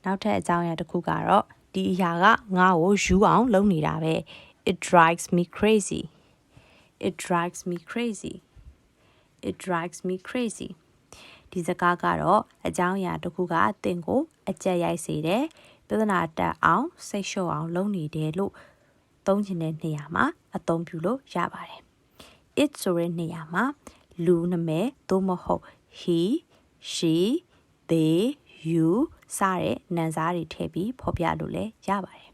နောက်ထပ်အကြောင်းအရာတစ်ခုကတော့ဒီအရာကငါ့ကိုယူအောင်လုပ်နေတာပဲ It drives me crazy. It drives me crazy. It drives me crazy. ဒီစကားကတော့အကြောင်းအရာတစ်ခုကသင်ကိုအကြက်ရိုက်စေတယ်ပြဿနာတက်အောင်စိတ်လျှော့အောင်လုပ်နေတယ်လို့သုံးချင်တဲ့နေရာမှာအသုံးပြုလို့ရပါတယ် It ဆိုတဲ့နေရာမှာလူနာမည်သို့မဟုတ် he, she, they, you စတဲ့နာမ်စားတွေထည့်ပြီးဖော်ပြလို့လည်းရပါတယ်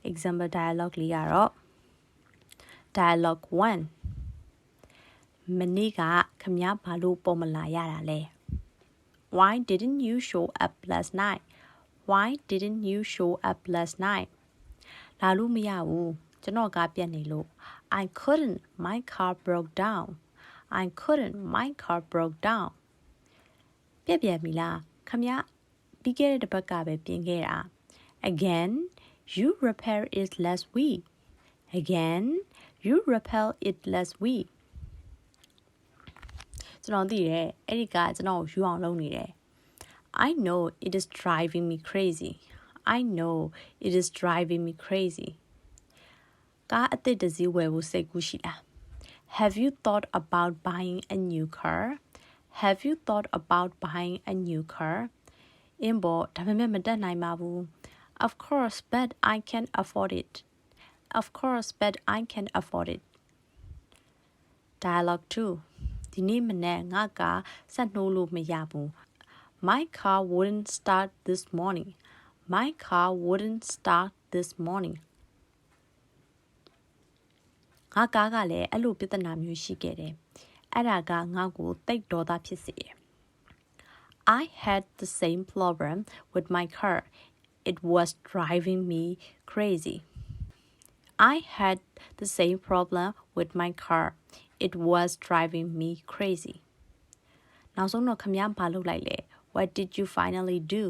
Example dialogue လေးကတော့ Dialogue 1 မနေ့ကခမည်းဘာလို့ပေါ်မလာရတာလဲ Why didn't you show up last night? Why didn't you show up last night? လာလို့မရဘူးကျွန်တော်ကားပြတ်နေလို့ I couldn't, my car broke down. I couldn't, my car broke down. ပြက်ပြီလားခမည်းပြီးခဲ့တဲ့တစ်ပတ်ကပဲပြင်ခဲ့တာ Again, you repaired it last week. Again, you repaired it last week. ကျွန်တော်သိတယ်အဲ့ဒီကကျွန်တော်ယူအောင်လုပ်နေတယ် I know it is driving me crazy. I know it is driving me crazy. ကားအသစ်တစ်စီးဝယ်ဖို့စိတ်ကူးရှိလား Have you thought about buying a new car? Have you thought about buying a new car? အင်းဘောဒါပေမဲ့မတက်နိုင်ပါဘူး Of course, but I can afford it. Of course, but I can afford it. Dialogue 2. ဒီနေ့မနေ့ငါကဆက်နှိုးလို့မရဘူး My car wouldn't start this morning. My car wouldn't start this morning. ငါကားကလည်းအဲ့လိုပြဿနာမျိုးရှိခဲ့တယ်အဲ့ဒါကငါ့ကိုတိတ်ဒေါသဖြစ်စေတယ် I had the same problem with my car. It was driving me crazy. I had the same problem with my car. It was driving me crazy. နောက်ဆုံးတော့ခမည်းဘာလုပ်လိုက်လဲ What did you finally do?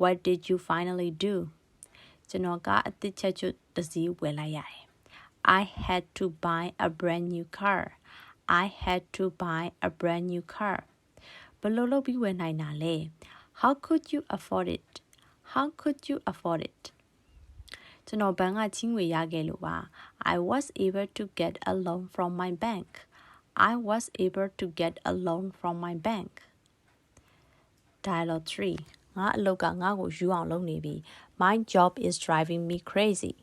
What did you finally do? ကျွန်တော်ကအသစ်ချက်ချွတ်တစ်စီးဝယ်လိုက်ရတယ် I had to buy a brand new car. I had to buy a brand new car. ဘယ်လိုလုပ်ပြီးဝယ်နိုင်တာလဲ How could you afford it? How could you afford it? ကျွန်တော်ဘဏ်ကချေးငွေရခဲ့လို့ပါ I was able to get a loan from my bank. I was able to get a loan from my bank. Dialogue 3. ငါအလုပ်ကငါ့ကိုယူအောင်လုပ်နေပြီ My job is driving me crazy.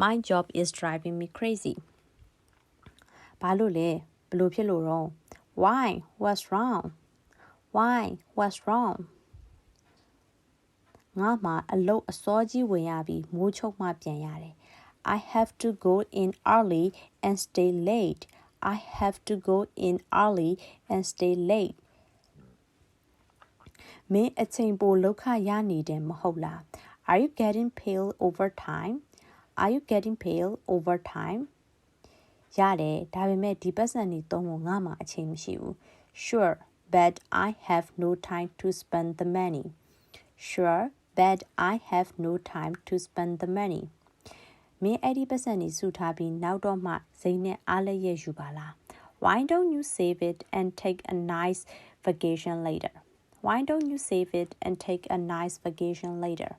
My job is driving me crazy. ဘာလို့လဲဘယ်လိုဖြစ်လို့တော့ Why? What's wrong? Why? What's wrong? ငါမှာအလုပ်အစောကြီးဝင်ရပြီးမိုးချုပ်မှပြန်ရတယ် I have to go in early and stay late. I have to go in early and stay late. မင်းအချိန်ပိုလောက်ခရနေတယ်မဟုတ်လား Are you getting paid overtime? Are you getting paid overtime? ရတယ်ဒါပေမဲ့ဒီပတ်စံတွေသုံးဖို့ငါမှာအချိန်မရှိဘူး Sure, but I have no time to spend the money. Sure, but I have no time to spend the money. မင်းအဲ့ဒီပတ်စံတွေစုထားပြီးနောက်တော့မှစိတ်နဲ့အားလည်းရယူပါလား Why don't you save it and take a nice vacation later? Why don't you save it and take a nice vacation later?